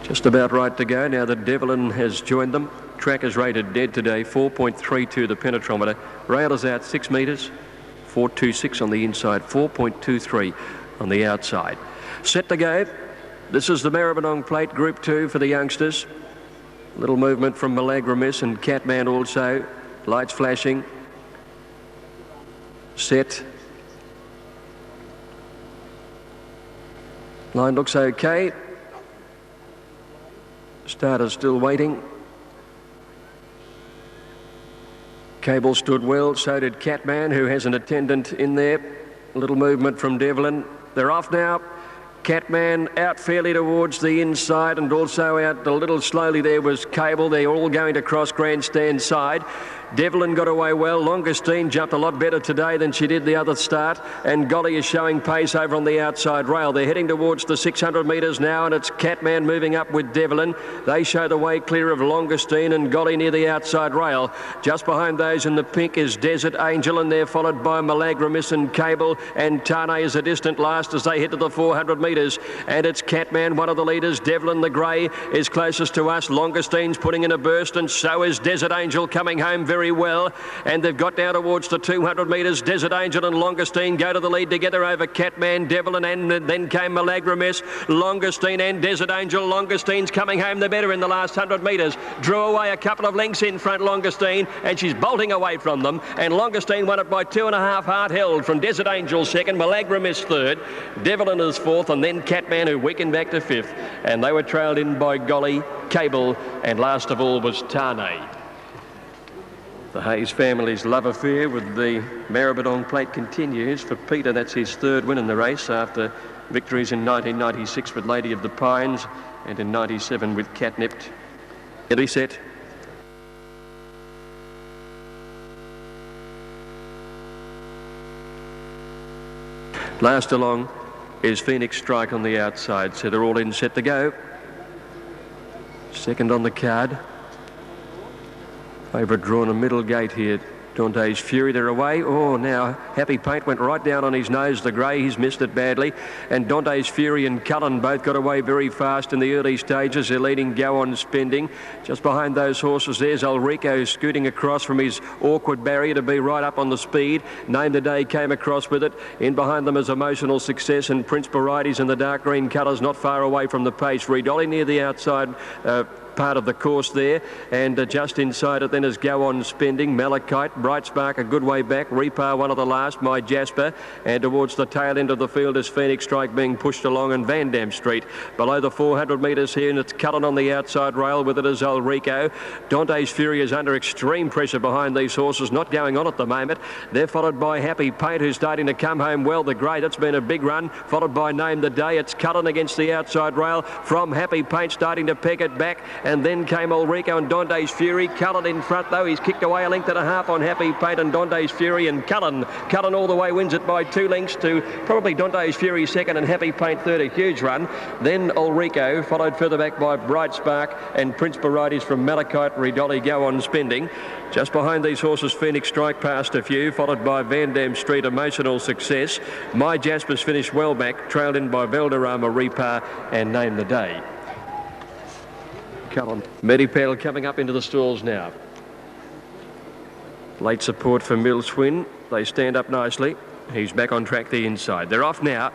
Just about right to go now that Devlin has joined them. Track is rated dead today, 4.32 the penetrometer. Rail is out 6 metres, 4.26 on the inside, 4.23 on the outside. Set to go. This is the Maribyrnong plate, Group 2 for the youngsters. Little movement from Matriarch and Catman also. Lights flashing. Set. Line looks okay. Starter still waiting. Cable stood well, so did Catman, who has an attendant in there. A little movement from Devlin. They're off now. Catman out fairly towards the inside, and also out a little slowly there was Cable. They're all going to cross grandstand side. Devlin got away well. Longestine jumped a lot better today than she did the other start, and Golly is showing pace over on the outside rail. They're heading towards the 600 metres now, and it's Catman moving up with Devlin. They show the way clear of Longestine and Golly near the outside rail. Just behind those in the pink is Desert Angel, and they're followed by Matriarch and Cable, and Tane is a distant last as they head to the 400 metres. And it's Catman, one of the leaders. Devlin, the grey, is closest to us. Longestine's putting in a burst, and so is Desert Angel coming home very well, and they've got down towards the 200 metres. Desert Angel and Longestine go to the lead together over Catman, Devlin, and then came Matriarch, Longestine and Desert Angel. Longestine's coming home the better in the last 100 metres. Drew away a couple of lengths in front, Longestine, and she's bolting away from them, and Longestine won it by 2.5 hard held from Desert Angel second, Matriarch third, Devlin is fourth, and then Catman, who weakened back to fifth, and they were trailed in by Golly, Cable, and last of all was Tane. The Hayes family's love affair with the Maribyrnong plate continues. For Peter, that's his third win in the race after victories in 1996 with Lady of the Pines and in 97 with Catnipped. Ready, set. Last along is Phoenix Strike on the outside, so they're all in, set to go. Second on the card. Favourite drawn a middle gate here. Dante's Fury, they're away. Oh, now Happy Paint went right down on his nose, the grey. He's missed it badly. And Dante's Fury and Cullen both got away very fast in the early stages. They're leading Go On Spending. Just behind those horses, there's Ulrico scooting across from his awkward barrier to be right up on the speed. Name the Day came across with it. In behind them is Emotional Success and Prince Varieties in the dark green colours, not far away from the pace. Redolly near the outside part of the course there, and just inside it then is Go On Spending, Malachite, Bright Spark a good way back, Repar one of the last, My Jasper, and towards the tail end of the field is Phoenix Strike being pushed along, and Van Dam Street below the 400 metres here, and it's Cullen on the outside rail. With it is Ulrico. Dante's Fury is under extreme pressure behind these horses, not going on at the moment. They're followed by Happy Paint, who's starting to come home well, the grey. That's been a big run, followed by Name the Day. It's Cullen against the outside rail from Happy Paint, starting to peg it back, and then came Ulrico and Dante's Fury. Cullen in front though, he's kicked away a length and a half on Happy Paint and Dante's Fury, and Cullen all the way wins it by 2 lengths to probably Dante's Fury second and Happy Paint third, a huge run. Then Ulrico, followed further back by Bright Spark and Prince Varieties from Malachite, Redolly, Go On Spending. Just behind these horses, Phoenix Strike passed a few, followed by Van Dam Street, Emotional Success. My Jasper's finished well back, trailed in by Valderrama, Repar and Name the Day. Cullen. Medipel coming up into the stalls now. Late support for Millswin. They stand up nicely. He's back on track the inside. They're off now.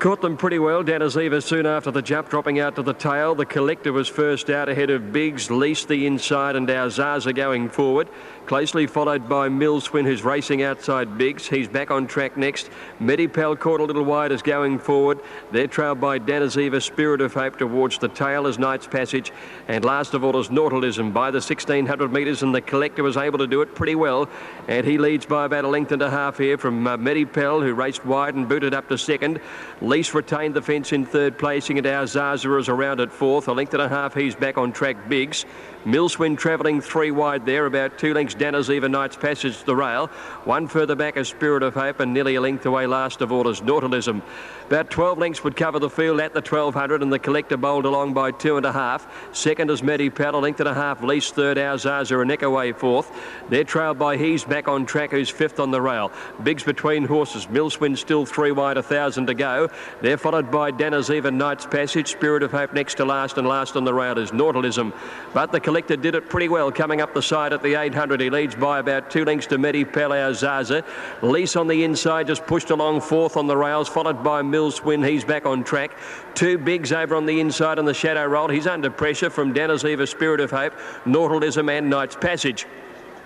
Caught them pretty well. Danaziva soon after the jump, dropping out to the tail. The Collector was first out ahead of Biggs, Least the inside, and our Zaza going forward. Closely followed by Millswin, who's racing outside Biggs. He's back on track next. Medipel caught a little wide as going forward. They're trailed by Danaziva, Spirit of Hope towards the tail as Knight's Passage. And last of all is Nautilism by the 1600 metres, and the Collector was able to do it pretty well. And he leads by about a length and a half here from Medipel, who raced wide and booted up to second. Least retained the fence in third, placing it. Our Zaza is around at fourth. A length and a half, he's back on track Biggs. Millswin travelling 3 wide there, about 2 lengths Danaziva, Knight's Passage to the rail. 1 further back is Spirit of Hope, and nearly a length away last of all is Nautilism. About 12 lengths would cover the field at the 1200, and the Collector bowled along by 2.5. Second is Medipel, a length and a half. Least third, Our Zaza, a neck away fourth. They're trailed by He's back on track, who's fifth on the rail. Biggs between horses. Millswin still 3 wide, 1,000 to go. They're followed by Danaziva, Knight's Passage, Spirit of Hope next to last, and last on the rail is Nautilism. But the Collector did it pretty well, coming up the side at the 800. He leads by about 2 lengths to Medi Palao Zaza. Lease on the inside just pushed along fourth on the rails, followed by Millswin. He's back on track. 2 bigs over on the inside on the shadow roll. He's under pressure from Danaziva, Spirit of Hope, Nautilism and Knight's Passage.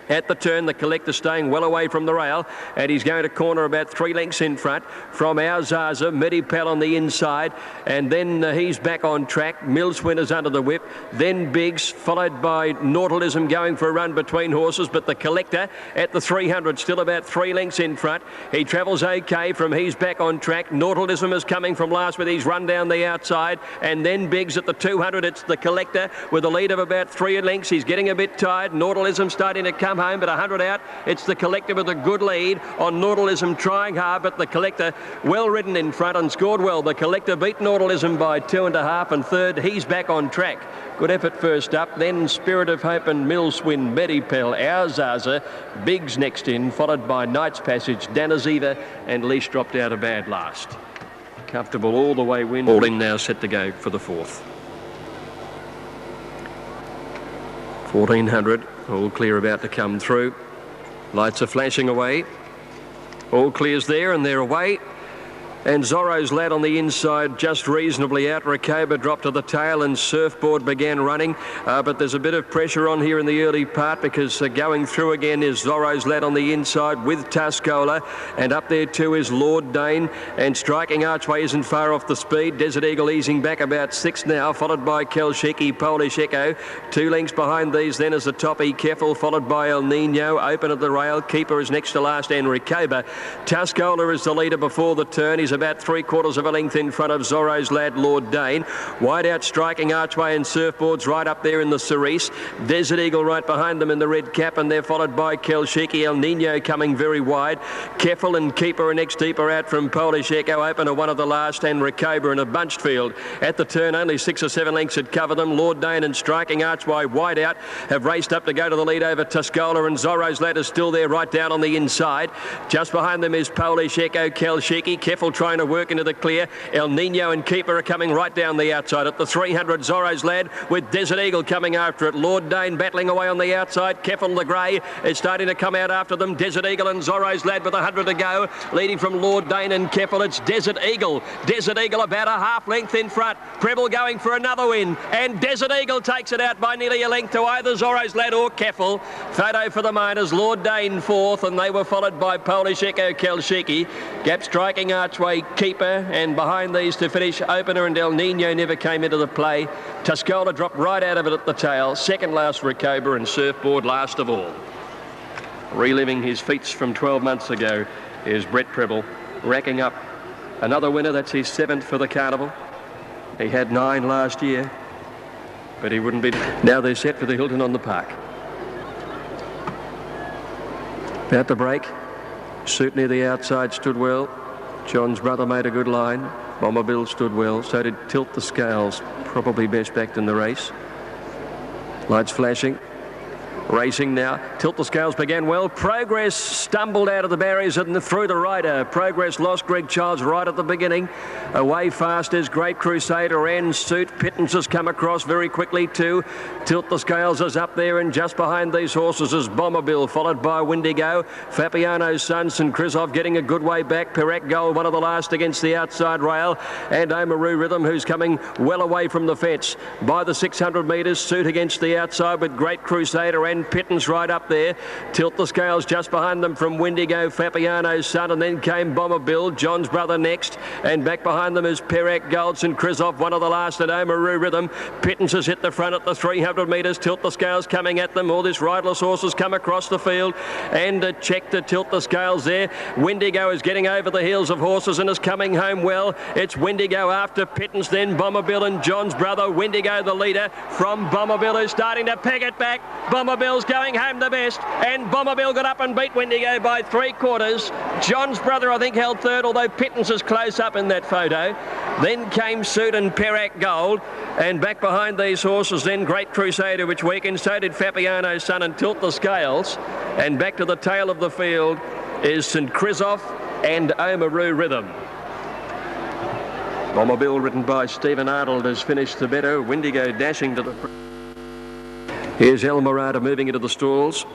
At the turn, the Collector staying well away from the rail, and he's going to corner about 3 lengths in front from our Zaza, Medipal on the inside, and then he's back on track. Millswin is under the whip, then Biggs, followed by Nautilism going for a run between horses, but the Collector at the 300 still about 3 lengths in front. He travels okay from he's back on track. Nautilism is coming from last with his run down the outside, and then Biggs at the 200. It's the Collector with a lead of about 3 lengths. He's getting a bit tired. Nautilism starting to come home, but 100 out. It's the Collector with a good lead on Nautilism, trying hard, but the Collector well ridden in front and scored well. The Collector beat Nautilism by 2.5, and third he's back on track. Good effort first up, then Spirit of Hope and Millswin, Medipel, our Zaza, Biggs next in, followed by Knight's Passage, Danaziva, and Leash dropped out a bad last. Comfortable all the way win. All in now, set to go for the fourth. 1400, all clear, about to come through. Lights are flashing away. All clear's there, and they're away. And Zorro's Lad on the inside just reasonably out. Rakoba dropped to the tail and Surfboard began running. But there's a bit of pressure on here in the early part, because going through again is Zorro's Lad on the inside with Tuscola. And up there too is Lord Dane. And Striking Archway isn't far off the speed. Desert Eagle easing back about 6 now, followed by Kelshiki, Polish Echo. 2 lengths behind these then is the Toppy Keffel, followed by El Nino. Open at the rail. Keeper is next to last, and Rakoba. Tuscola is the leader before the turn. He's about 3/4 of a length in front of Zorro's Lad, Lord Dane. Wide out Striking Archway and Surfboards right up there in the Cerise. Desert Eagle right behind them in the red cap, and they're followed by Kelshiki. El Nino coming very wide. Keffel and Keeper are next, deeper out from Polish Echo. Open are one of the last, and Rakoba in a bunched field. At the turn, only 6 or 7 lengths had covered them. Lord Dane and Striking Archway wide out have raced up to go to the lead over Tuscola, and Zorro's Lad is still there right down on the inside. Just behind them is Polish Echo, Kelshiki. Keffel trying to work into the clear. El Nino and Keeper are coming right down the outside. At the 300, Zorro's Lad with Desert Eagle coming after it. Lord Dane battling away on the outside. Keffel the grey is starting to come out after them. Desert Eagle and Zorro's Lad with 100 to go. Leading from Lord Dane and Keffel, it's Desert Eagle. Desert Eagle about a half length in front. Preble going for another win. And Desert Eagle takes it out by nearly a length to either Zorro's Lad or Keffel. Photo for the miners. Lord Dane fourth, and they were followed by Polish Echo, Kelshiki. Gap Striking Archway, Keeper, and behind these to finish Opener and El Nino never came into the play. Tuscola dropped right out of it at the tail. Second last Rakoba, and Surfboard last of all. Reliving his feats from 12 months ago is Brett Preble, racking up another winner. That's his 7th for the carnival. He had 9 last year, but he wouldn't be. Now they're set for the Hilton on the park. About to break. Suit near the outside stood well. John's Brother made a good line. Bomberbill stood well. So did Tilt the Scales, probably best backed in the race. Lights flashing. Racing now. Tilt the Scales began well. Progress stumbled out of the barriers and through the rider. Progress lost Greg Childs right at the beginning. Away fast is Great Crusader and Suit. Pittance has come across very quickly too. Tilt the Scales is up there, and just behind these horses is Bomberbill, followed by Windigo. Fabiano's son, St. Christoph, getting a good way back. Perrac Gold, one of the last against the outside rail. And Oamaru Rhythm, who's coming well away from the fence. By the 600 metres, Suit against the outside with Great Crusader and Pittance right up there. Tilt the Scales just behind them from Windigo, Fabiano's son, and then came Bomberbill, John's Brother next, and back behind them is Perrac Gold, St. Christoph, one of the last at Oamaru Rhythm. Pittance has hit the front at the 300 metres. Tilt the Scales coming at them. All this riderless horses come across the field, and a check to Tilt the Scales there. Windigo is getting over the heels of horses and is coming home well. It's Windigo after Pittance, then Bomberbill and John's Brother. Windigo the leader from Bomberbill, who's starting to peg it back. Bomberbill's going home the best, and Bomberbill got up and beat Windigo by 3/4. John's Brother, I think, held third, although Pittance is close up in that photo. Then came Suit and Perrac Gold, and back behind these horses then Great Crusader, which weakened. So did Fabiano's son and Tilt the Scales. And back to the tail of the field is St. Christoph and Oamaru Rhythm. Bomber Bill, ridden by Stephen Arnold, has finished the better. Windigo dashing to the... Here's El Mirada moving into the stalls.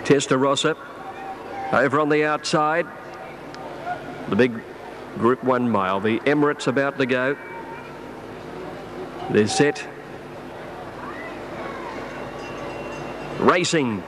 Testarossa over on the outside. The big Group 1 mile. The Emirates about to go. They're set. Racing.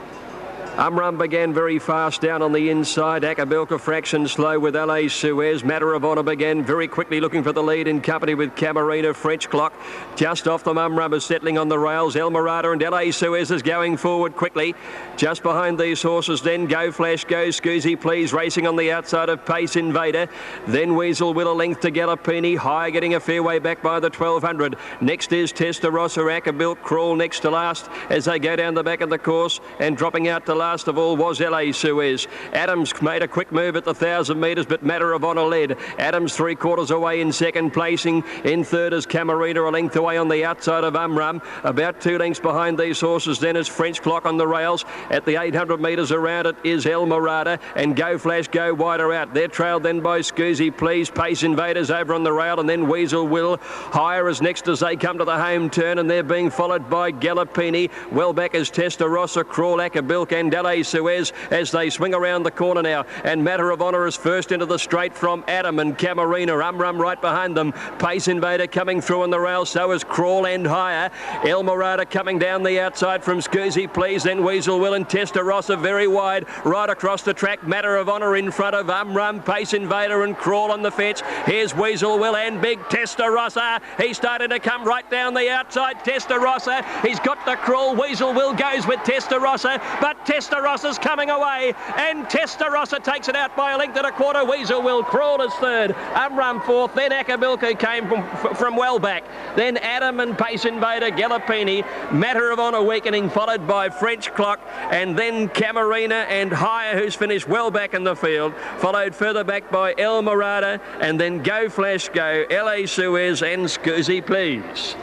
Umrum began very fast down on the inside. Acapulco fraction slow with LA Suez. Matter of Honour began very quickly looking for the lead in company with Camarina. French Clock just off them. Umrum is settling on the rails. El Mirada and LA Suez is going forward quickly. Just behind these horses then Go Flash, Go Scoozy Please racing on the outside of Pace Invader. Then Weasel Will a length to Gallopini. High getting a fair way back by the 1200. Next is Testarossa. Acapulco Crawl next to last as they go down the back of the course, and dropping out to last of all was LA Suez. Adams made a quick move at the 1,000 metres, but Matter of Honour led. Adams 3/4 away in second placing. In third is Camarina, a length away on the outside of Umrum. About 2 lengths behind these horses then is French Clock on the rails. At the 800 metres around it is El Mirada, and Go Flash, Go wider out. They're trailed then by Scoozy Please. Pace Invaders over on the rail, and then Weasel Will. Higher is next as they come to the home turn, and they're being followed by Gallopini. Well back is Testarossa, Crawl, Acapulco and LA Suez as they swing around the corner now, and Matter of Honour is first into the straight from Adam and Camarina. Umrum right behind them. Pace Invader coming through on the rail, so is Crawl and Higher. El Mirada coming down the outside from Scoozy Please, then Weasel Will and Testarossa very wide right across the track. Matter of Honour in front of Umrum, Pace Invader and Crawl on the fence. Here's Weasel Will and big Testarossa. He's starting to come right down the outside. Testarossa, he's got the Crawl. Weasel Will goes with Testarossa, but Testarossa's coming away, and Testarossa takes it out by a length and a quarter. Weasel Will. Crawl is third. Umrum fourth. Then Acapulco came from well back. Then Adam and Pace Invader, Gallopini, Matter of Honour weakening, followed by French Clock, and then Camarina and Higher, who's finished well back in the field, followed further back by El Mirada, and then Go Flash, Go, LA Suez and Scoozy Please.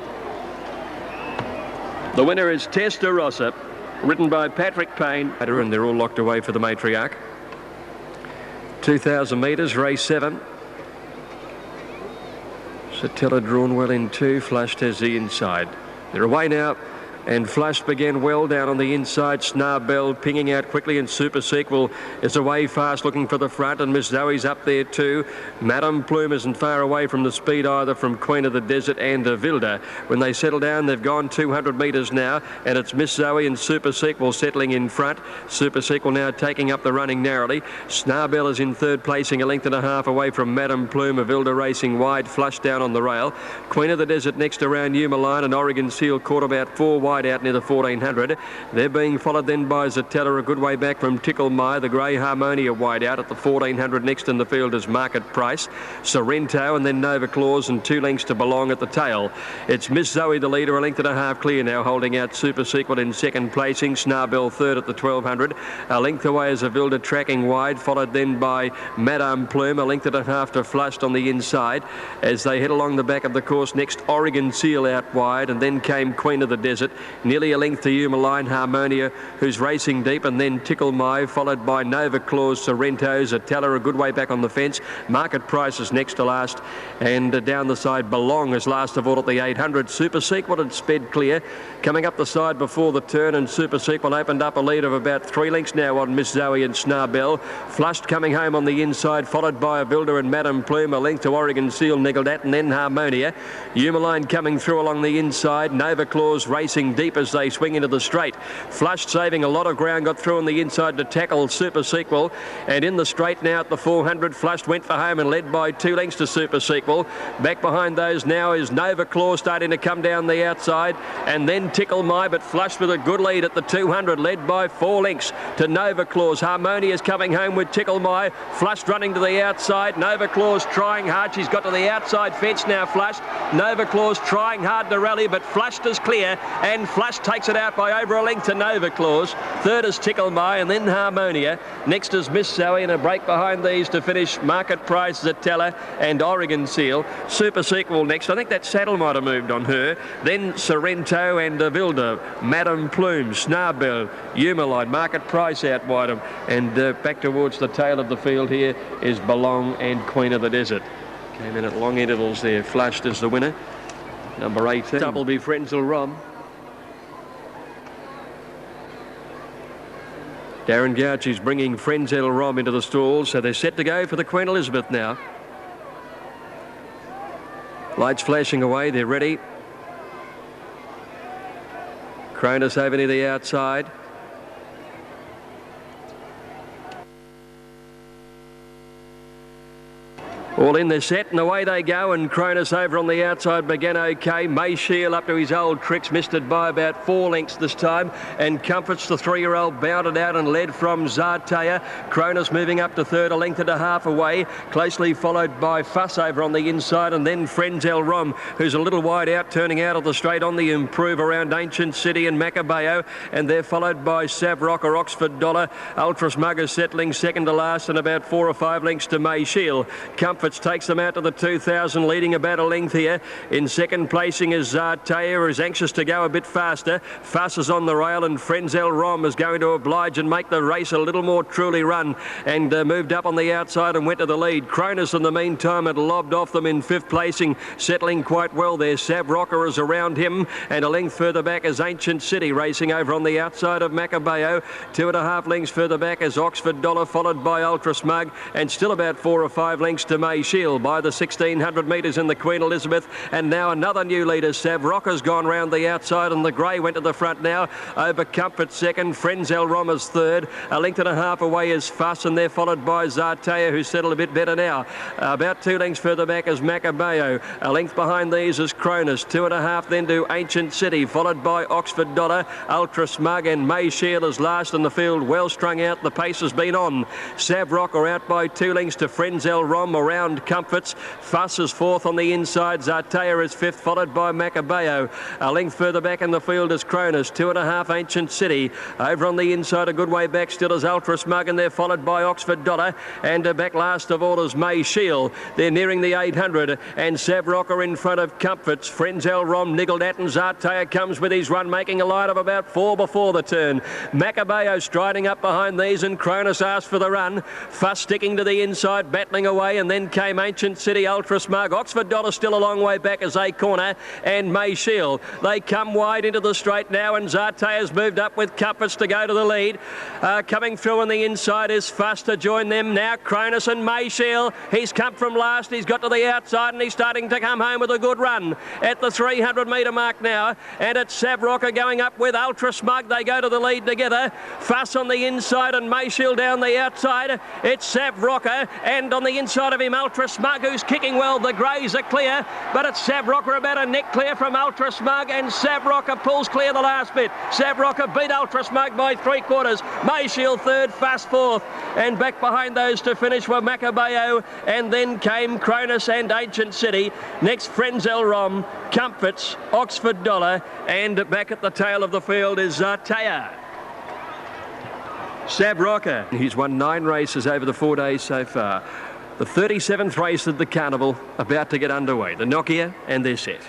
The winner is Testarossa, ridden by Patrick Payne, and they're all locked away for the Matriarch. 2,000 metres, race 7. Satella drawn well in 2, Flushed has the inside. They're away now, and Flushed began well down on the inside. Snarbell pinging out quickly, and Super Sequel is away fast looking for the front, and Miss Zoe's up there too. Madame Plume isn't far away from the speed either from Queen of the Desert and Vilda. When they settle down, they've gone 200 metres now, and it's Miss Zoe and Super Sequel settling in front. Super Sequel now taking up the running narrowly. Snarbell is in third, placing a length and a half away from Madame Plume. Vilda racing wide, Flushed down on the rail. Queen of the Desert next around Umaline, and Oregon Seal caught about 4 wide out near the 1400. They're being followed then by Zatella a good way back from Tickle My. The Grey Harmonia wide out at the 1400. Next in the field is Market Price, Sorrento, and then Nova Claus, and 2 lengths to Belong at the tail. It's Miss Zoe the leader, a length and a half clear now, holding out Super Sequel in second placing. Snarbell third at the 1200. A length away is Avilda tracking wide, followed then by Madame Plume, a length and a half to Flushed on the inside. As they head along the back of the course, next Oregon Seal out wide, and then came Queen of the Desert. Nearly a length to Umaline Harmonia, who's racing deep, and then Tickle My, followed by Nova Claus, Sorrento, Zatella a good way back on the fence. Market Price is next to last, and down the side Belong is last of all at the 800. Super Sequel had sped clear, coming up the side before the turn, and Super Sequel opened up a lead of about 3 lengths now on Miss Zoe and Snarbell. Flushed coming home on the inside, followed by Avilda and Madame Plume, a length to Oregon Seal, niggled at, and then Harmonia. Umaline coming through along the inside. Nova Claus racing deep as they swing into the straight. Flushed saving a lot of ground, got through on the inside to tackle Super Sequel, and in the straight now at the 400, Flushed went for home and led by 2 lengths to Super Sequel. Back behind those now is Nova Claus starting to come down the outside, and then Tickle My, but Flushed with a good lead at the 200, led by 4 lengths to Nova Claus. Harmonia's coming home with Tickle My. Flushed running to the outside. Nova Claus trying hard. She's got to the outside fence now, Flushed. Nova Claus trying hard to rally, but Flushed is clear, and Flushed takes it out by over a length to Nova Claus. Third is Tickle My, and then Harmonia. Next is Miss Zoe, and a break behind these to finish Market Price, Zatella and Oregon Seal. Super Sequel next. I think that saddle might have moved on her. Then Sorrento and Vilda, Madame Plume, Snarbell, Umaline, Market Price out wide them, and back towards the tail of the field here is Belong and Queen of the Desert. Came in at long intervals there, flushed as the winner. Number 18, Doubleby Frenzel Rom. Darren Gouchy's bringing Frenzel Rom into the stalls, so they're set to go for the Queen Elizabeth now. Lights flashing away, they're ready. Cronus over near the outside. All in, they're set and away they go, and Cronus over on the outside began okay. Mayshiel up to his old tricks, missed it by about 4 lengths this time, and Comforts, the 3-year-old, bounded out and led from Zartea. Cronus moving up to third, a length and a half away, closely followed by Fuss over on the inside, and then Frenzel Rom, who's a little wide out, turning out of the straight on the improve around Ancient City and Macabayo, and they're followed by Savrock or Oxford Dollar. Ultra Smugger settling second to last and about 4 or 5 lengths to Mayshiel. Comforts takes them out to the 2,000, leading about a length here. In second placing is Zartea, who is anxious to go a bit faster. Fuss is on the rail, and Frenzel Rom is going to oblige and make the race a little more truly run, and moved up on the outside and went to the lead. Cronus in the meantime had lobbed off them in 5th placing, settling quite well there. Savrocker is around him, and a length further back is Ancient City racing over on the outside of Macabayo. 2.5 lengths further back is Oxford Dollar, followed by Ultra Smug, and still about 4 or 5 lengths to Mayshiel by the 1,600 metres in the Queen Elizabeth. And now another new leader. Savrocker's gone round the outside, and the grey went to the front now. Over Comfort second, Frenzel Rom is third. A length and a half away is Fuss, and they're followed by Zartea, who's settled a bit better now. About 2 lengths further back is Macabayo. A length behind these is Cronus. 2.5 then to Ancient City, followed by Oxford Dollar, Ultra Smug, and Mayshiel is last in the field. Well strung out, the pace has been on. Savrocker out by 2 lengths to Frenzel Rom around Comforts. Fuss is 4th on the inside. Zartea is 5th, followed by Macabayo. A length further back in the field is Cronus. 2.5 Ancient City. Over on the inside, a good way back still is Ultra Smug, and they're followed by Oxford Dollar. And back last of all is Mayshiel. They're nearing the 800, and Savrocker in front of Comforts. Frenzel Rom niggled at, and Zartea comes with his run, making a line of about 4 before the turn. Macabayo striding up behind these, and Cronus asked for the run. Fuss sticking to the inside, battling away, and then came Ancient City, Ultra Smug. Oxford Dollar still a long way back as a corner, and Mayshiel. They come wide into the straight now, and Zartea's moved up with Comforts to go to the lead. Coming through on the inside is Fuss to join them now. Cronus and Mayshiel. He's come from last. He's got to the outside, and he's starting to come home with a good run at the 300 metre mark now. And it's Savrocker going up with Ultra Smug. They go to the lead together. Fuss on the inside and Mayshiel down the outside. It's Savrocker, and on the inside of him Ultra Smug, who's kicking well. The greys are clear, but it's Savrocker about a neck clear from Ultra Smug, and Savrocker pulls clear the last bit. Savrocker beat Ultra Smug by 3/4. Mayshiel third, Fuss fourth, and back behind those to finish were Macabayo, and then came Cronus and Ancient City. Next Frenzel Rom, Comforts, Oxford Dollar, and back at the tail of the field is Zartea. Savrocker, he's won 9 races over the 4 days so far. The 37th race of the carnival about to get underway. The Nokia, and they're set.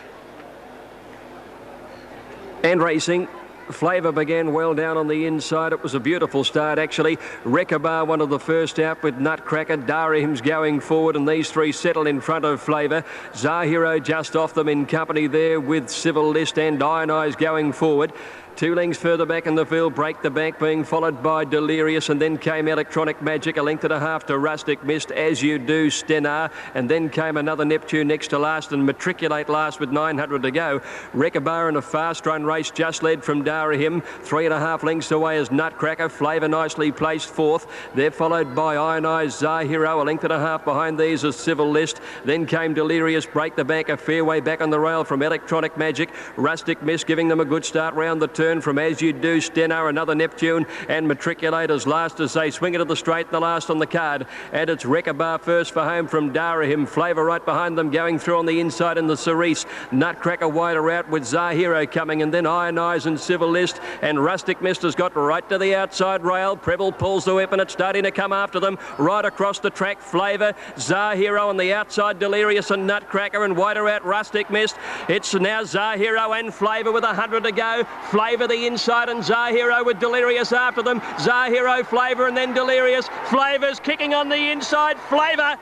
And racing. Flavour began well down on the inside. It was a beautiful start, actually. Rekabar, one of the first out with Nutcracker. Darahim's going forward, and these 3 settle in front of Flavour. Zahiro just off them in company there with Civil List and Ionize going forward. 2 lengths further back in the field, Break the Bank being followed by Delirious, and then came Electronic Magic, a length and a half to Rustic Mist, As You Do, Stenar, and then came another Neptune next to last, and Matriculate last with 900 to go. Rekabar in a fast run race just led from Darahim, 3.5 lengths away as Nutcracker. Flavour nicely placed 4th. They're followed by Ionized Zahiro, a length and a half behind these as Civil List. Then came Delirious, Break the Bank, a fair way back on the rail from Electronic Magic. Rustic Mist giving them a good start round the turn from As You Do, Stenar, another Neptune, and Matriculators last as they swing it to the straight, the last on the card. And it's Rekabar first for home from Darahim. Flavour right behind them going through on the inside in the Cerise. Nutcracker wider out with Zahiro coming, and then Ionize and Civil List, and Rustic Mist has got right to the outside rail. Preble pulls the whip, and it's starting to come after them right across the track. Flavour, Zahiro on the outside, Delirious and Nutcracker, and wider out Rustic Mist. It's now Zahiro and Flavour with 100 to go. Flavour the inside, and Zahiro with Delirious after them. Zahiro, Flavour, and then Delirious. Flavour's kicking on the inside. Flavour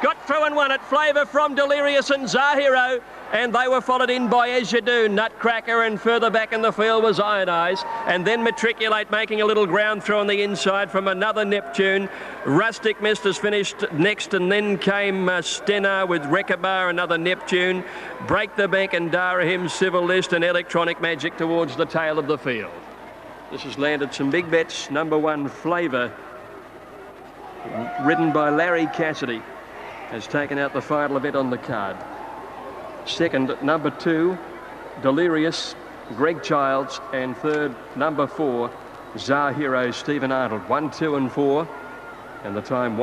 got through and won it. Flavour from Delirious and Zahiro, and they were followed in by As You Do, Nutcracker, and further back in the field was Ionize, and then Matriculate making a little ground through on the inside from another Neptune. Rustic Mist has finished next, and then came Stenar with Rekhabar, another Neptune. Break the Bank and Darahim, Civil List, and Electronic Magic towards the tail of the field. This has landed some big bets. Number 1, Flavour, ridden by Larry Cassidy, has taken out the final event on the card. Second, number 2, Delirious, Greg Childs, and third, number 4, Zahiro, Stephen Arnold. 1, 2 and 4, and the time